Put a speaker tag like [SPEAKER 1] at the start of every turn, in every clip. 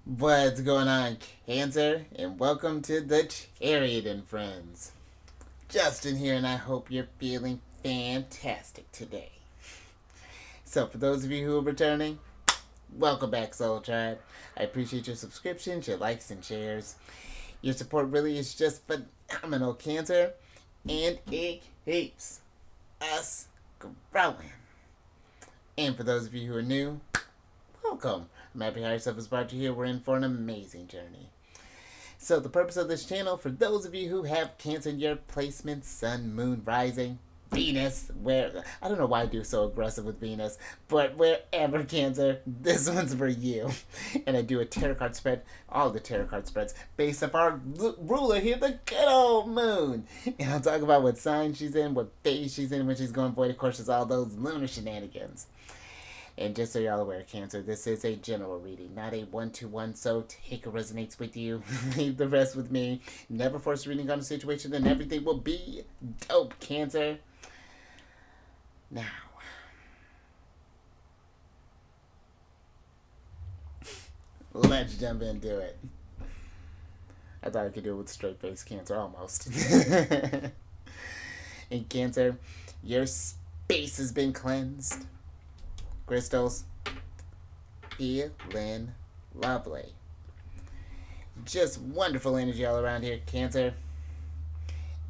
[SPEAKER 1] What's going on, Cancer? And welcome to the Chariot Friends. Justin here, and I hope you're feeling fantastic today. So, for those of you who are returning, welcome back, Soul Tribe. I appreciate your subscriptions, your likes, and shares. Your support really is just phenomenal, Cancer, and it keeps us growing. And for those of you who are new, welcome. I'm happy how yourself has brought you here. We're in for an amazing journey. So the purpose of this channel, for those of you who have Cancer in your placement, Sun, Moon, Rising, Venus, where I don't know why I do so aggressive with Venus, but wherever Cancer, this one's for you. And I do a tarot card spread, all the tarot card spreads, based off our ruler here, the good old Moon. And I'll talk about what sign she's in, what phase she's in, when she's going void. Of course, there's all those lunar shenanigans. And just so y'all aware, Cancer, this is a general reading, not a one-to-one, so take what resonates with you, leave the rest with me. Never force reading on a situation, and everything will be dope, Cancer. Now, let's jump into it. I thought I could do it with straight face, Cancer, almost. In Cancer, your space has been cleansed. Crystals, feeling lovely. Just wonderful energy all around here, Cancer.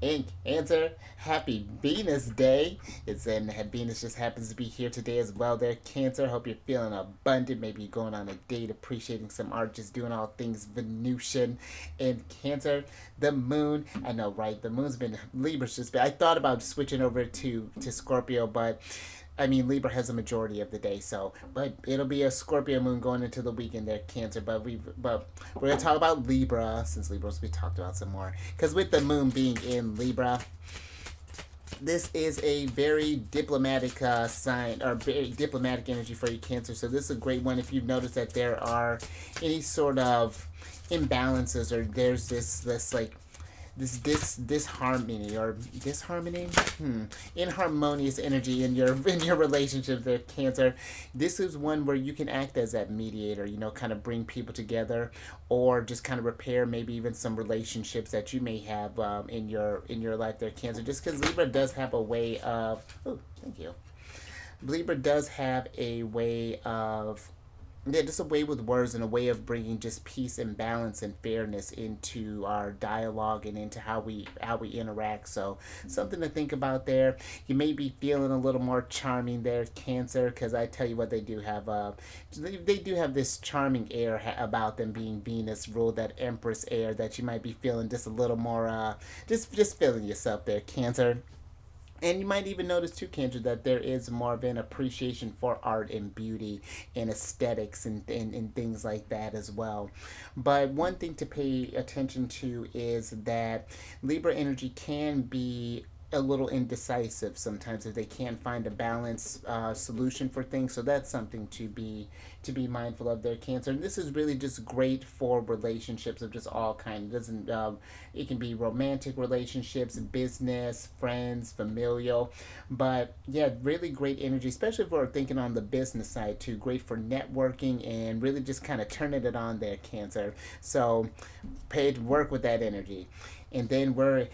[SPEAKER 1] In Cancer, happy Venus Day. It's in Venus just happens to be here today as well there, Cancer. Hope you're feeling abundant. Maybe you're going on a date, appreciating some art, just doing all things Venusian. In Cancer, the moon, I know, right? The moon's been, Libra's just been, I thought about switching over to Scorpio, but I mean, Libra has a majority of the day, so but it'll be a Scorpio moon going into the weekend there, Cancer. But we're gonna talk about Libra since Libra's we talked about some more. Because with the moon being in Libra, this is a very diplomatic sign or very diplomatic energy for you, Cancer. So this is a great one if you've noticed that there are any sort of imbalances or there's this like this disharmony or disharmony inharmonious energy in your relationship there, Cancer. This is one where you can act as that mediator, kind of bring people together or just kind of repair maybe even some relationships that you may have in your life there, Cancer. Just because Libra does have a way of, oh, thank you, Libra does have a way of, yeah, just a way with words and a way of bringing just peace and balance and fairness into our dialogue and into how we interact. So something to think about there. You may be feeling a little more charming there, Cancer, because I tell you what, they do have they do have this charming air about them, being Venus ruled, that Empress air that you might be feeling just a little more just feeling yourself there, Cancer. And you might even notice too, Cancer, that there is more of an appreciation for art and beauty and aesthetics and things like that as well. But one thing to pay attention to is that Libra energy can be a little indecisive sometimes if they can't find a balanced solution for things. So that's something to be mindful of there, Cancer. And this is really just great for relationships of just all kinds. It doesn't it can be romantic relationships, business, friends, familial. But yeah, really great energy, especially if we're thinking on the business side too. Great for networking and really just kind of turning it on there, Cancer. So pay to work with that energy. And then we're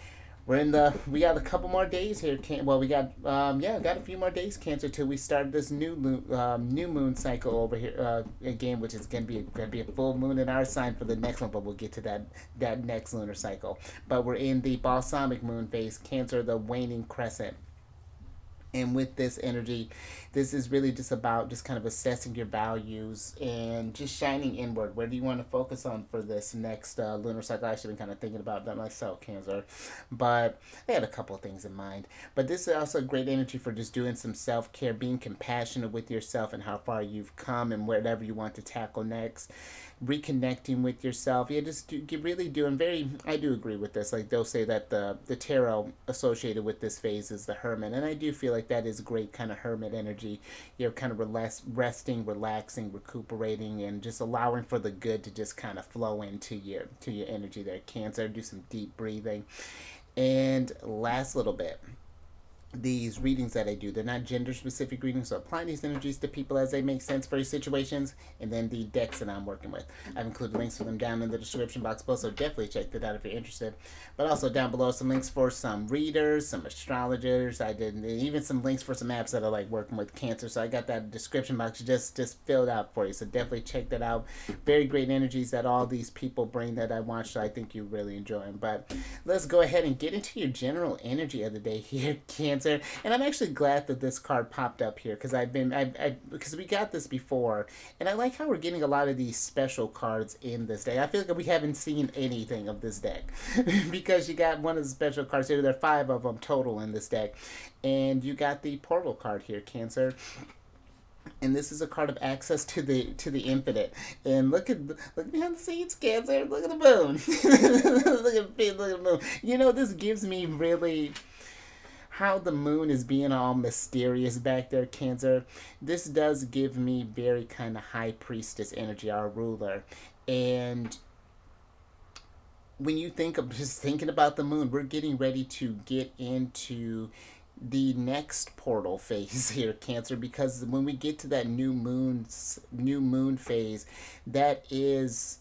[SPEAKER 1] in the. We got a couple more days here. Well, we got got a few more days, Cancer, till we start this new moon cycle over here again, which is gonna be a full moon in our sign for the next one. But we'll get to that next lunar cycle. But we're in the balsamic moon phase, Cancer, the waning crescent. And with this energy, this is really just about just kind of assessing your values and just shining inward. Where do you want to focus on for this next lunar cycle? I actually been kind of thinking about that myself, Cancer, but I had a couple of things in mind. But this is also great energy for just doing some self-care, being compassionate with yourself and how far you've come and whatever you want to tackle next, reconnecting with yourself. Yeah, just really doing very. I do agree with this. Like they'll say that the tarot associated with this phase is the Hermit, and I do feel like that is great kind of Hermit energy. You're kind of resting, relaxing, recuperating, and just allowing for the good to just kind of flow into your energy there, Cancer. Do some deep breathing, and last little bit. these readings that I do. They're not gender specific readings, so apply these energies to people as they make sense for your situations, and then the decks that I'm working with. I've included links for them down in the description box below, so definitely check that out if you're interested. But also down below some links for some readers, some astrologers. I did even some links for some apps that I like working with Cancer. So I got that description box just filled out for you. So definitely check that out. Very great energies that all these people bring that I watch. So I think you really enjoy them. But let's go ahead and get into your general energy of the day here, Cancer. And I'm actually glad that this card popped up here because because we got this before, and I like how we're getting a lot of these special cards in this deck. I feel like we haven't seen anything of this deck because you got one of the special cards here. There are 5 of them total in this deck, and you got the portal card here, Cancer. And this is a card of access to the infinite. And look behind the scenes, Cancer. Look at the moon. look at the moon. You know, this gives me really how the moon is being all mysterious back there, Cancer. This does give me very kind of high priestess energy, our ruler. And when you think of just thinking about the moon, we're getting ready to get into the next portal phase here, Cancer, because when we get to that new moon phase, that is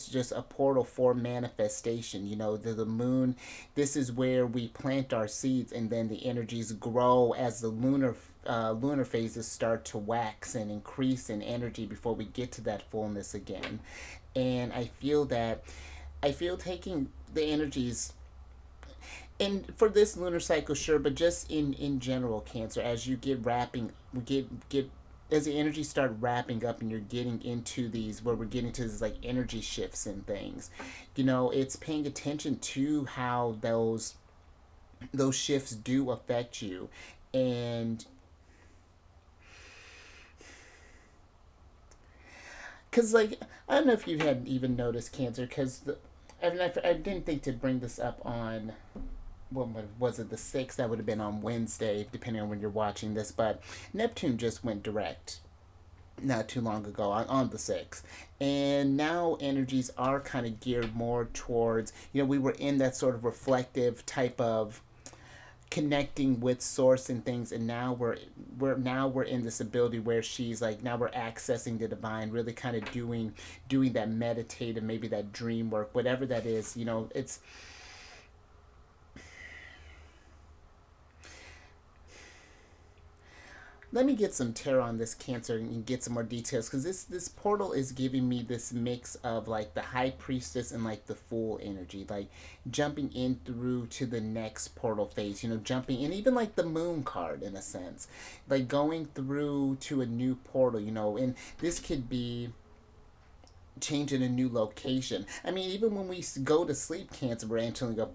[SPEAKER 1] just a portal for manifestation. You know, the moon, this is where we plant our seeds, and then the energies grow as the lunar phases start to wax and increase in energy before we get to that fullness again. And I feel taking the energies, and for this lunar cycle, sure, but just in general, Cancer, as you get as the energy start wrapping up and you're getting into these, where we're getting to these like energy shifts and things, you know, it's paying attention to how those shifts do affect you. And because, like, I don't know if you had even noticed, Cancer, because I didn't think to bring this up on, what was it, the 6th? That would have been on Wednesday, depending on when you're watching this. But Neptune just went direct not too long ago on the 6th. And now energies are kind of geared more towards, you know, we were in that sort of reflective type of connecting with source and things, and now we're in this ability where she's like, now we're accessing the divine, really kind of doing that meditative, maybe that dream work, whatever that is. You know, it's, let me get some tarot on this, Cancer, and get some more details, because this portal is giving me this mix of like the high priestess and like the fool energy, like jumping in through to the next portal phase, you know, jumping in, even like the moon card in a sense, like going through to a new portal, you know. And this could be changing a new location. I mean, even when we go to sleep, Cancer, we're entering a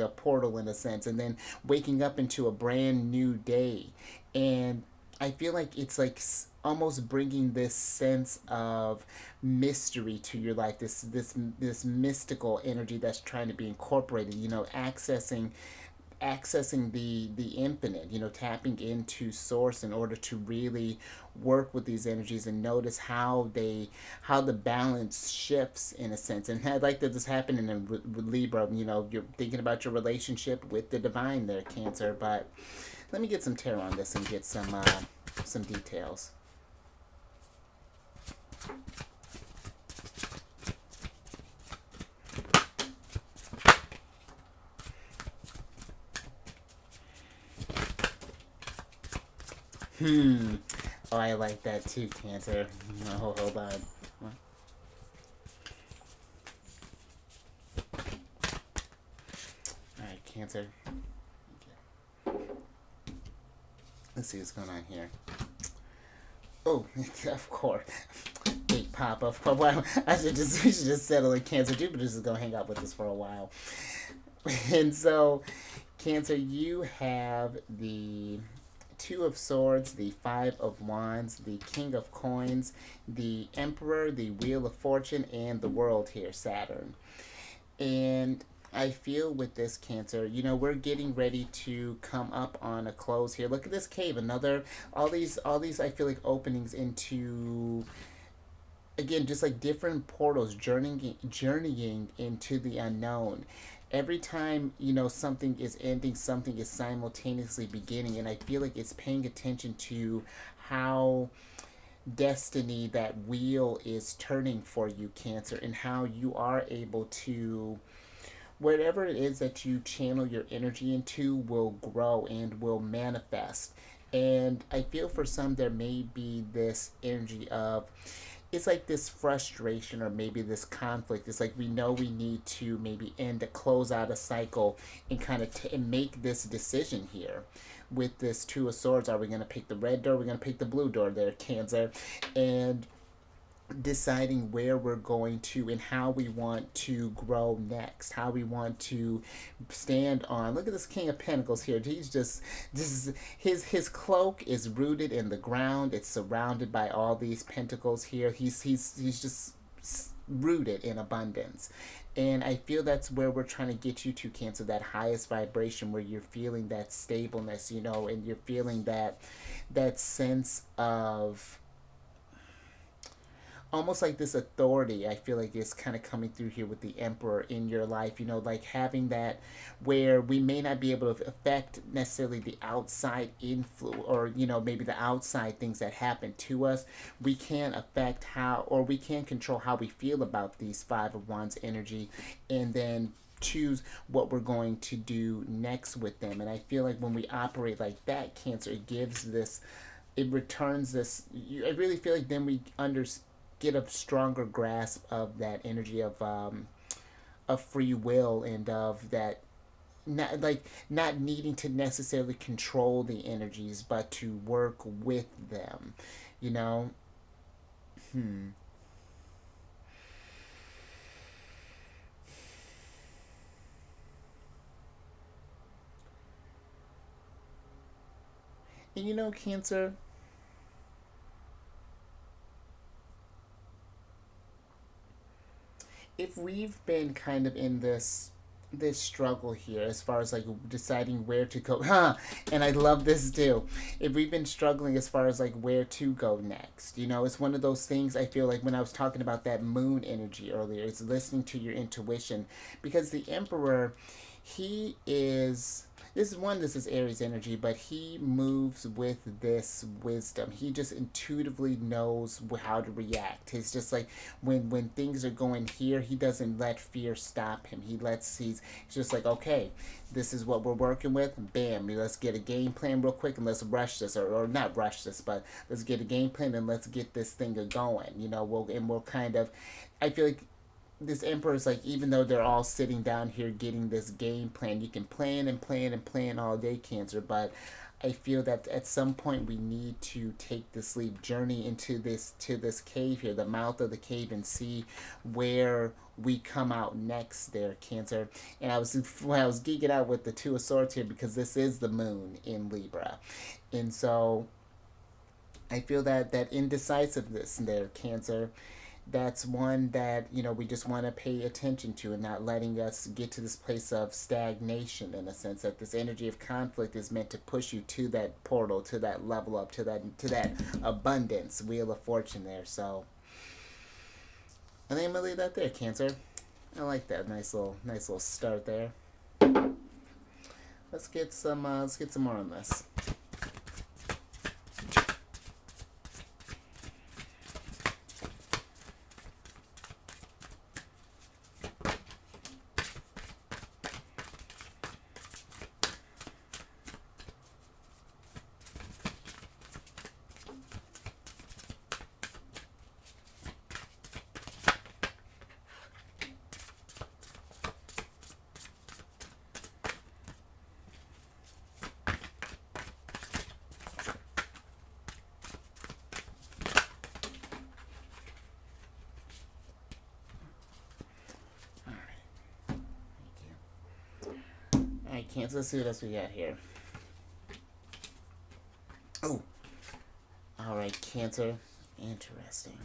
[SPEAKER 1] portal in a sense, and then waking up into a brand new day. And I feel like it's like almost bringing this sense of mystery to your life, this mystical energy that's trying to be incorporated. You know, accessing the infinite, you know, tapping into source in order to really work with these energies and notice how the balance shifts in a sense. And I'd like that this happening in Libra. You know, you're thinking about your relationship with the divine there, Cancer. But let me get some tarot on this and get some details. Oh, I like that too, Cancer. Oh, hold on. Alright, Cancer. Let's see what's going on here. Oh, of course. Big pop up. Well, we should just settle it. Cancer. Jupiter's just gonna hang out with us for a while. And so, Cancer, you have the Two of Swords, the Five of Wands, the King of Coins, the Emperor, the Wheel of Fortune, and the World here, Saturn. And I feel with this, Cancer, you know, we're getting ready to come up on a close here. Look at this cave. All these I feel like openings into, again, just like different portals, journeying into the unknown. every time, you know, something is ending, something is simultaneously beginning, and I feel like it's paying attention to how destiny, that wheel is turning for you, Cancer, and how you are able to, whatever it is that you channel your energy into will grow and will manifest. And I feel for some there may be this energy of, it's like this frustration or maybe this conflict. It's like we know we need to maybe end to close out a cycle and kind of and make this decision here with this Two of Swords. Are we going to pick the red door? We're going to pick the blue door there, Cancer. And deciding where we're going to and how we want to grow next, how we want to stand on. Look at this King of Pentacles here. He's just, this is his cloak is rooted in the ground. It's surrounded by all these pentacles here. He's just rooted in abundance. And I feel that's where we're trying to get you to, Cancer, that highest vibration where you're feeling that stableness, you know, and you're feeling that sense of almost like this authority. I feel like it's kind of coming through here with the Emperor in your life, you know, like having that where we may not be able to affect necessarily the outside influence, or, you know, maybe the outside things that happen to us. We can affect how, or we can control how we feel about these Five of Wands energy, and then choose what we're going to do next with them. And I feel like when we operate like that, Cancer, it gives this, it returns this, I really feel like then we get a stronger grasp of that energy of free will, and of that, not needing to necessarily control the energies, but to work with them, you know. And you know, Cancer, if we've been kind of in this struggle here as far as like deciding where to go, and I love this too, if we've been struggling as far as like where to go next, you know, it's one of those things. I feel like when I was talking about that moon energy earlier, it's listening to your intuition, because the Emperor, he is, this is Aries energy, but he moves with this wisdom. He just intuitively knows how to react. It's just like when things are going here, he doesn't let fear stop him. He's just like, okay, this is what we're working with. Bam, let's get a game plan real quick and let's rush this, or not rush this, but let's get a game plan and let's get this thing going. You know, we'll kind of, I feel like this Emperor is like, even though they're all sitting down here getting this game plan, you can plan and plan and plan all day, Cancer, but I feel that at some point we need to take this leap, journey into this cave here, the mouth of the cave, and see where we come out next there, Cancer. And I was geeking out with the Two of Swords here, because this is the moon in Libra. And so I feel that indecisiveness there, Cancer, that's one that, you know, we just want to pay attention to, and not letting us get to this place of stagnation, in a sense that this energy of conflict is meant to push you to that portal, to that level up, to that abundance wheel of fortune there. So I think I'm gonna leave that there, Cancer. I like that nice little start there. Let's get some more on this. Alright, Cancer, let's see what else we got here. Oh, alright, Cancer. Interesting.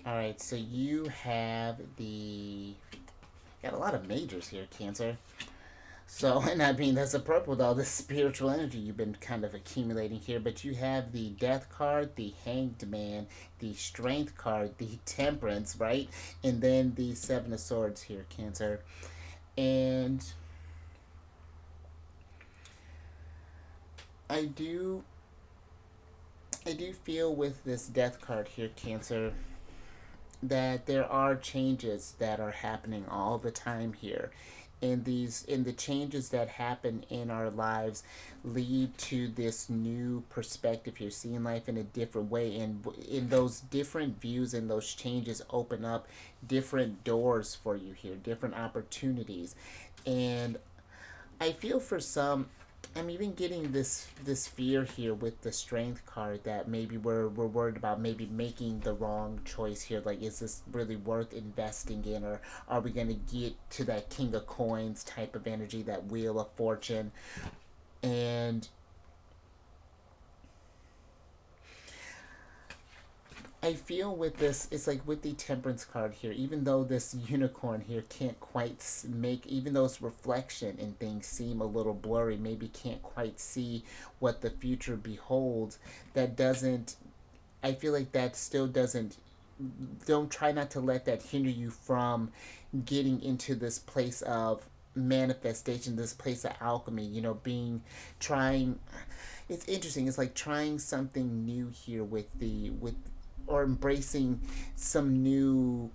[SPEAKER 1] Alright, so you have got a lot of majors here, Cancer. So, and I mean, that's appropriate with all this spiritual energy you've been kind of accumulating here. But you have the Death card, the Hanged Man, the Strength card, the Temperance, right? And then the Seven of Swords here, Cancer. And I do, I do feel with this Death card here, Cancer, that there are changes that are happening all the time here, and the changes that happen in our lives lead to this new perspective here, seeing life in a different way, and in those different views and those changes open up different doors for you here, different opportunities. And I feel for some, I'm even getting this fear here with the strength card that maybe we're worried about maybe making the wrong choice here. Like, is this really worth investing in, or are we going to get to that King of Coins type of energy, that Wheel of Fortune? And I feel with this, it's like with the Temperance card here, even though this unicorn here can't quite make, even though its reflection and things seem a little blurry, maybe can't quite see what the future beholds, that doesn't, I feel like that still doesn't, don't try not to let that hinder you from getting into this place of manifestation, this place of alchemy, being, trying, it's interesting, it's like trying something new here with or embracing some new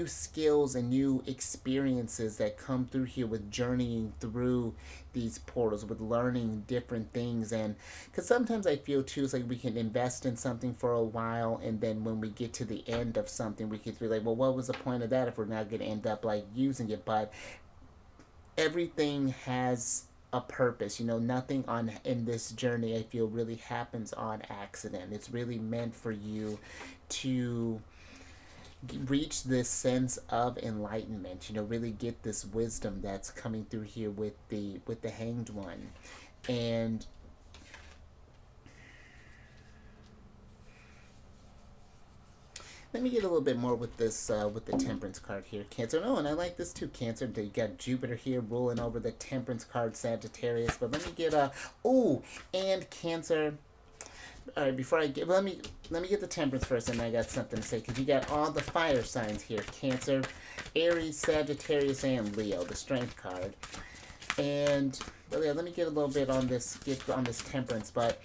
[SPEAKER 1] skills and new experiences that come through here with journeying through these portals, with learning different things. And because sometimes I feel too, it's like we can invest in something for a while, and then when we get to the end of something, we could be like, well, what was the point of that if we're not going to end up like using it? But everything has a purpose. Nothing on in this journey, I feel, really happens on accident. It's really meant for you to reach this sense of enlightenment, really get this wisdom that's coming through here with the Hanged One. And let me get a little bit more with this with the Temperance card here, Cancer. Oh, and I like this too, Cancer. You got Jupiter here ruling over the Temperance card, Sagittarius. But let me get and Cancer. All right, before I get, let me get the Temperance first, and I got something to say, because you got all the fire signs here: Cancer, Aries, Sagittarius, and Leo. The Strength card. And well, yeah, let me get a little bit on this, get on this Temperance, but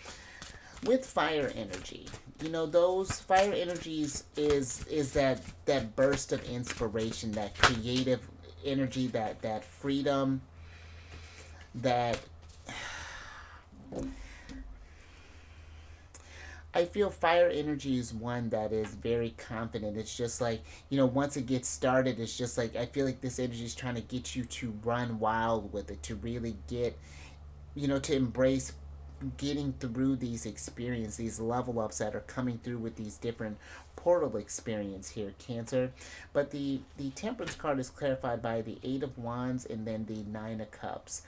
[SPEAKER 1] with fire energy, those fire energies is that burst of inspiration, that creative energy, that freedom, that I feel fire energy is one that is very confident. It's just like, once it gets started, it's just like, I feel like this energy is trying to get you to run wild with it, to really get, to embrace getting through these experiences, these level ups that are coming through with these different portal experience here, Cancer. But the Temperance card is clarified by the Eight of Wands and then the Nine of Cups.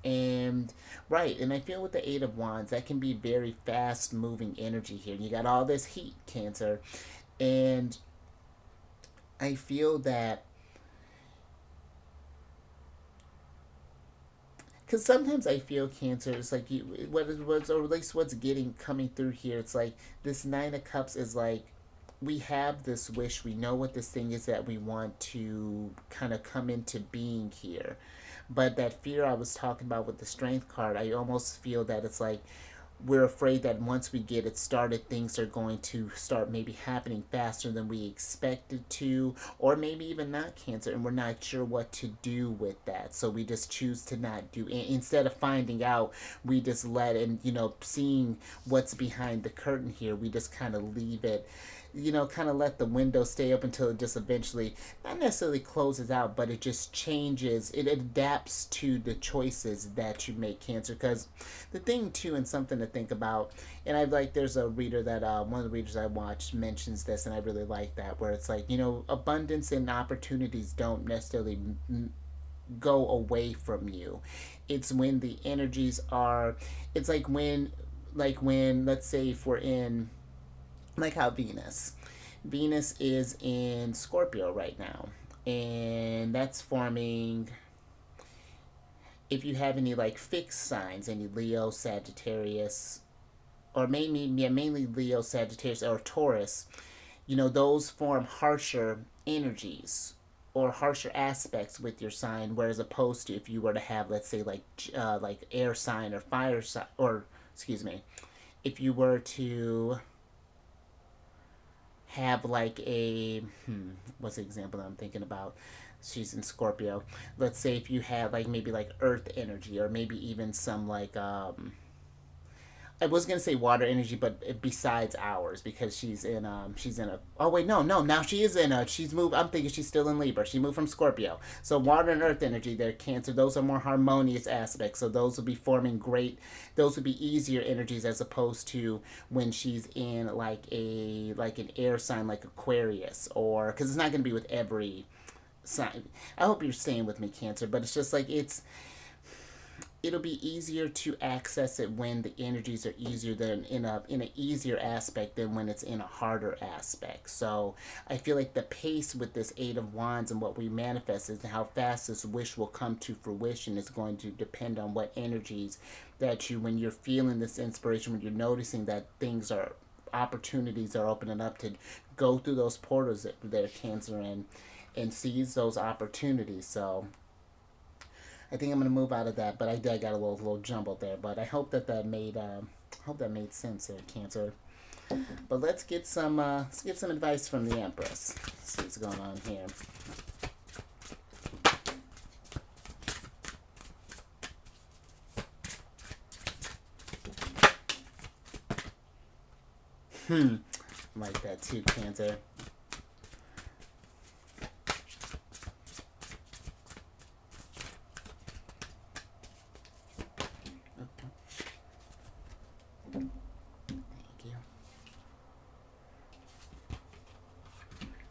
[SPEAKER 1] And right, and I feel with the Eight of Wands, that can be very fast moving energy here. You got all this heat, Cancer. And I feel that, because sometimes I feel, Cancer, it's like what's, or at least what's getting coming through here, it's like this Nine of Cups is like, we have this wish, we know what this thing is that we want to kind of come into being here. But that fear I was talking about with the Strength card, I almost feel that it's like we're afraid that once we get it started, things are going to start maybe happening faster than we expected to, or maybe even not, Cancer, and we're not sure what to do with that. So we just choose to not do it. Instead of finding out, we just let, and seeing what's behind the curtain here, we just kind of leave it, kind of let the window stay open until it just eventually, not necessarily closes out, but it just changes, it adapts to the choices that you make, Cancer. Because the thing too, and something to think about, and I like, there's a reader that, one of the readers I watched mentions this, and I really like that, where it's like, abundance and opportunities don't necessarily go away from you. It's when the energies are, it's like when let's say if we're in, like how Venus is in Scorpio right now. And that's forming, if you have any like fixed signs, any Leo, Sagittarius, or mainly Leo, Sagittarius, or Taurus, those form harsher energies or harsher aspects with your sign, whereas opposed to if you were to have, let's say, like air sign or fire sign, or excuse me, if you were to have like a what's the example that I'm thinking about? She's in Scorpio. Let's say if you had like maybe like earth energy, or maybe even some like I was gonna say water energy, but besides ours, because she's in a, oh wait, no, now she is in a, she's moved, I'm thinking she's still in Libra, she moved from Scorpio. So water and earth energy, they're Cancer, those are more harmonious aspects, so those will be forming great, those would be easier energies, as opposed to when she's in like an air sign like Aquarius, or because it's not gonna be with every sign. I hope you're staying with me, Cancer, but it's just like it'll be easier to access it when the energies are easier than in an easier aspect than when it's in a harder aspect. So I feel like the pace with this Eight of Wands and what we manifest is how fast this wish will come to fruition is going to depend on what energies that you, when you're feeling this inspiration, when you're noticing that things are, opportunities are opening up, to go through those portals that they're Cancer and seize those opportunities. So I think I'm gonna move out of that, but I got a little jumbled there. But I hope that made sense there, Cancer. But let's get some advice from the Empress. Let's see what's going on here. Like that too, Cancer. Thank you.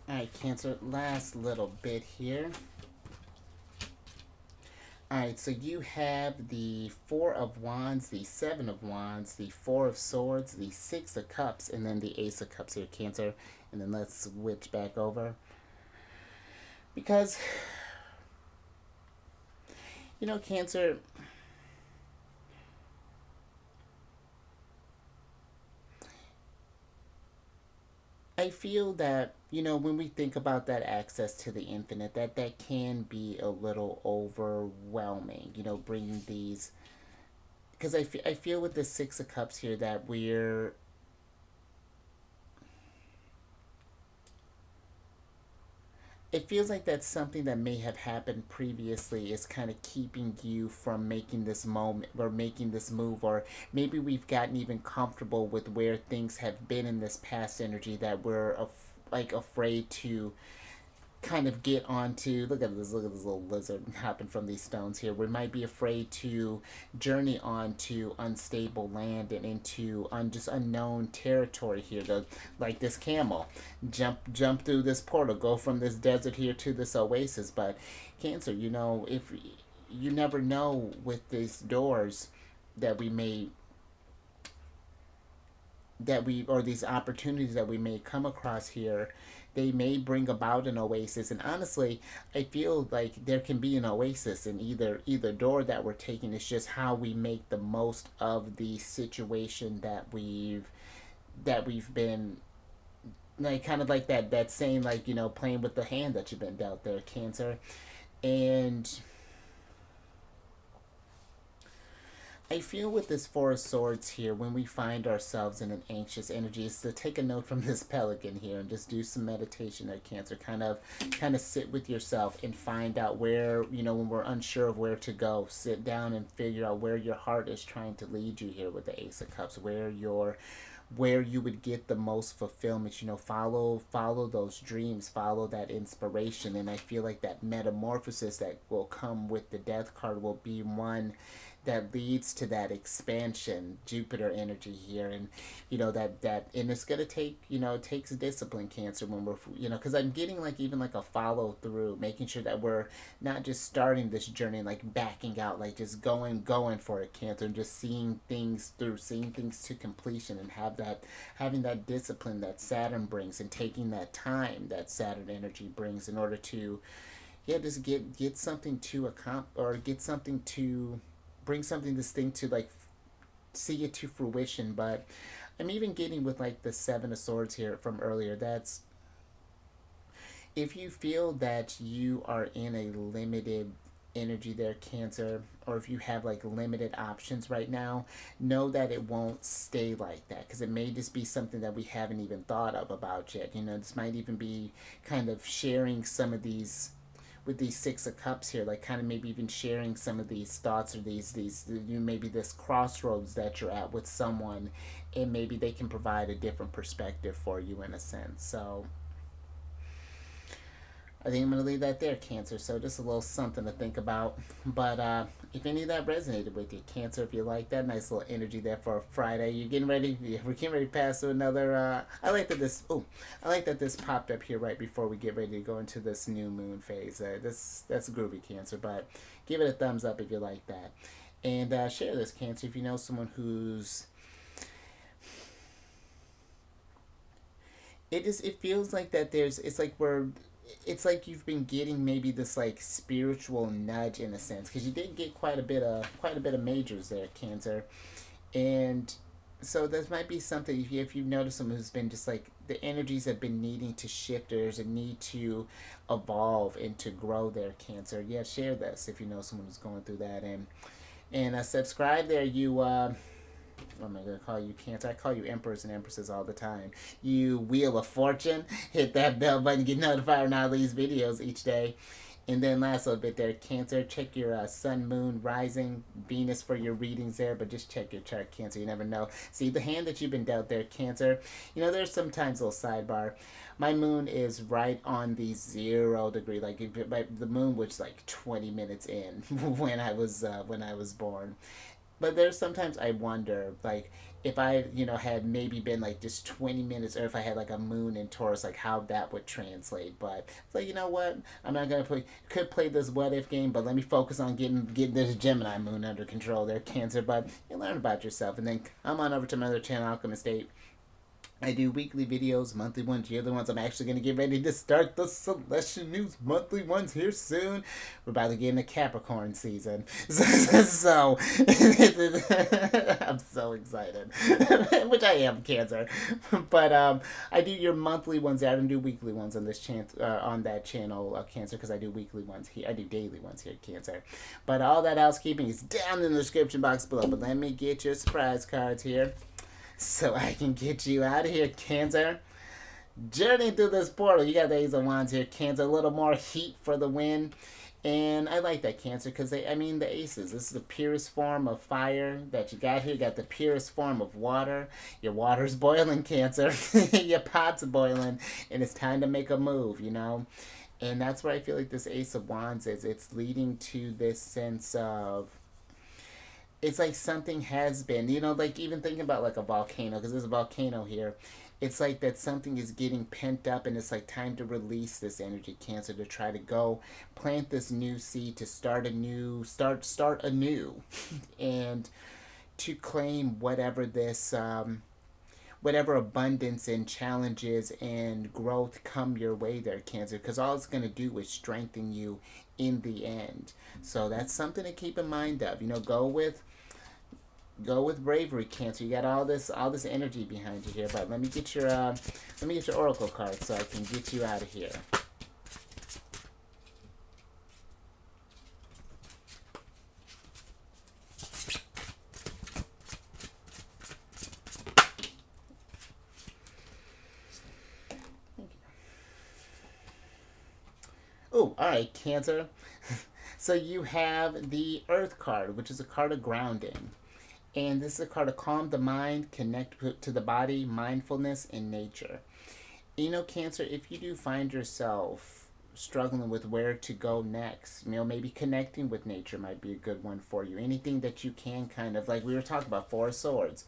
[SPEAKER 1] Alright, Cancer, last little bit here. Alright, so you have the Four of Wands, the Seven of Wands, the Four of Swords, the Six of Cups, and then the Ace of Cups here, Cancer. And then let's switch back over. Because, Cancer, I feel that, when we think about that access to the infinite, that can be a little overwhelming, bringing these, because I feel with the Six of Cups here that it feels like that's something that may have happened previously, is kind of keeping you from making this moment or making this move, or maybe we've gotten even comfortable with where things have been in this past energy, that we're like afraid to kind of get onto, look at this little lizard hopping from these stones here. We might be afraid to journey onto unstable land and into just unknown territory here, to, like this camel, jump through this portal, go from this desert here to this oasis. But Cancer, if you never know with these doors that we may that we or these opportunities that we may come across here, they may bring about an oasis. And honestly, I feel like there can be an oasis in either door that we're taking. It's just how we make the most of the situation that we've been, like, kind of like that saying, like, playing with the hand that you've been dealt there, Cancer. And I feel with this Four of Swords here, when we find ourselves in an anxious energy, is to take a note from this pelican here and just do some meditation there, Cancer. Kind of sit with yourself and find out where, when we're unsure of where to go, sit down and figure out where your heart is trying to lead you here with the Ace of Cups, where you would get the most fulfillment. Follow those dreams, follow that inspiration. And I feel like that metamorphosis that will come with the Death card will be one that leads to that expansion, Jupiter energy here. And and it's going to take, it takes discipline, Cancer, when we're, because I'm getting like even like a follow through, making sure that we're not just starting this journey and like backing out, like just going for it, Cancer, and just seeing things through, seeing things to completion, and having that discipline that Saturn brings, and taking that time that Saturn energy brings in order to, just get something to accomplish, or get something to bring something distinct to, like, see it to fruition. But I'm even getting with like the Seven of Swords here from earlier. That's, if you feel that you are in a limited energy there, Cancer, or if you have like limited options right now, know that it won't stay like that, because it may just be something that we haven't even thought of about yet. This might even be kind of sharing some of these with these Six of Cups here, like kind of maybe even sharing some of these thoughts, or these maybe this crossroads that you're at with someone, and maybe they can provide a different perspective for you in a sense. So I think I'm going to leave that there, Cancer. So just a little something to think about. But if any of that resonated with you, Cancer, if you like that, nice little energy there for a Friday. You're getting ready. We're getting ready to pass to another. I like that this. Oh, I like that this popped up here right before we get ready to go into this new moon phase. That's groovy, Cancer. But give it a thumbs up if you like that, and share this, Cancer, if you know someone who's. It feels like that. It's like you've been getting maybe this like spiritual nudge in a sense, because you did get quite a bit of majors there, Cancer. And so this might be something, if you notice someone who's been just like, the energies have been needing to shift, or there's a need to evolve and to grow there, Cancer. Yeah, share this if you know someone who's going through that. And subscribe there, you what am I going to call you, Cancer? I call you emperors and empresses all the time. You Wheel of Fortune. Hit that bell button, get notified when I release videos each day. And then last little bit there, Cancer, check your sun, moon, rising, Venus for your readings there, but just check your chart, Cancer. You never know. See, the hand that you've been dealt there, Cancer, there's sometimes a little sidebar. My moon is right on the 0 degree. Like, the moon was like 20 minutes in when I was born. But there's sometimes I wonder, like, if I, had maybe been like just 20 minutes, or if I had like a moon in Taurus, like how that would translate. But it's like, you know what? I'm not gonna could play this what if game, but let me focus on getting this Gemini moon under control there, Cancer. But you learn about yourself, and then I'm on over to my other channel, Alchemist 8. I do weekly videos, monthly ones, yearly ones. I'm actually going to get ready to start the Celestial News monthly ones here soon. We're about to get into Capricorn season. So I'm so excited. Which I am, Cancer. But I do your monthly ones. I don't do weekly ones on this on that channel, Cancer, because I do weekly ones here. I do daily ones here, Cancer. But all that housekeeping is down in the description box below. But let me get your surprise cards here, so I can get you out of here, Cancer. Journey through this portal. You got the Ace of Wands here, Cancer. A little more heat for the win. And I like that, Cancer, because the aces. This is the purest form of fire that you got here. You got the purest form of water. Your water's boiling, Cancer. Your pot's boiling. And it's time to make a move, And that's where I feel like this Ace of Wands is. It's leading to this sense of, it's like something has been, like even thinking about like a volcano, because there's a volcano here. It's like that something is getting pent up, and it's like time to release this energy, Cancer, to try to go plant this new seed, to start anew, and to claim whatever this, whatever abundance and challenges and growth come your way there, Cancer, because all it's going to do is strengthen you in the end. So that's something to keep in mind of. Go with bravery, Cancer. You got all this energy behind you here. But let me get your oracle card so I can get you out of here. Oh, all right, Cancer. So you have the Earth card, which is a card of grounding. And this is a card to calm the mind, connect to the body, mindfulness, and nature. Cancer, if you do find yourself struggling with where to go next. Maybe connecting with nature might be a good one for you. Anything that you can kind of, like we were talking about, Four of Swords.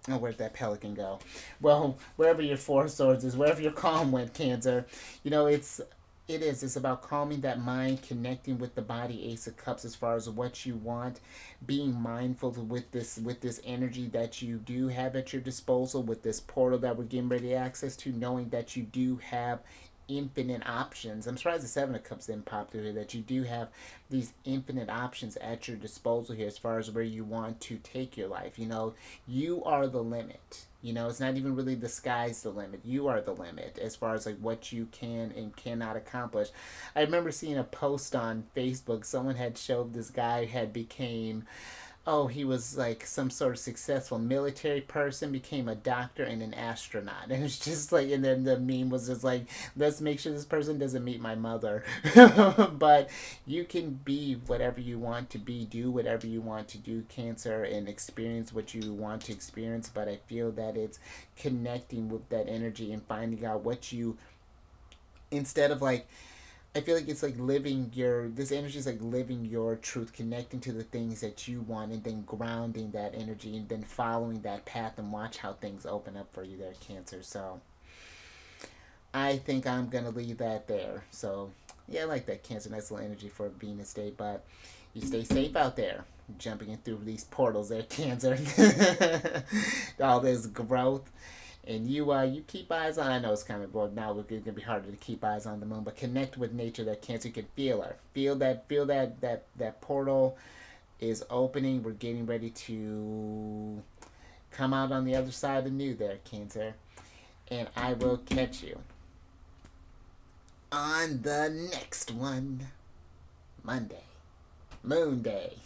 [SPEAKER 1] Oh, where'd that pelican go? Well, wherever your Four of Swords is, wherever your calm went, Cancer, it's about calming that mind, connecting with the body, Ace of Cups, as far as what you want, being mindful with this energy that you do have at your disposal, with this portal that we're getting ready to access to, knowing that you do have infinite options. I'm surprised the Seven of Cups didn't pop through here, that you do have these infinite options at your disposal here as far as where you want to take your life. You are the limit. It's not even really the sky's the limit. You are the limit as far as like what you can and cannot accomplish. I remember seeing a post on Facebook. Someone had showed this guy had became, oh, he was like some sort of successful military person, became a doctor and an astronaut. And it's just like, and then the meme was just like, let's make sure this person doesn't meet my mother. But you can be whatever you want to be, do whatever you want to do, Cancer, and experience what you want to experience. But I feel that it's connecting with that energy and finding out what you, instead of like, I feel like it's like this energy is like living your truth, connecting to the things that you want, and then grounding that energy, and then following that path, and watch how things open up for you there, Cancer. So I think I'm going to leave that there. So yeah, I like that, Cancer. Nice little energy for Venus Day, but you stay safe out there, jumping in through these portals there, Cancer. All this growth. And you keep eyes on. I know it's kind of, well, now it's gonna be harder to keep eyes on the moon, but connect with nature. That Cancer, you can feel her, feel that portal is opening. We're getting ready to come out on the other side of the new there, Cancer, and I will catch you on the next one, Monday, Moon Day.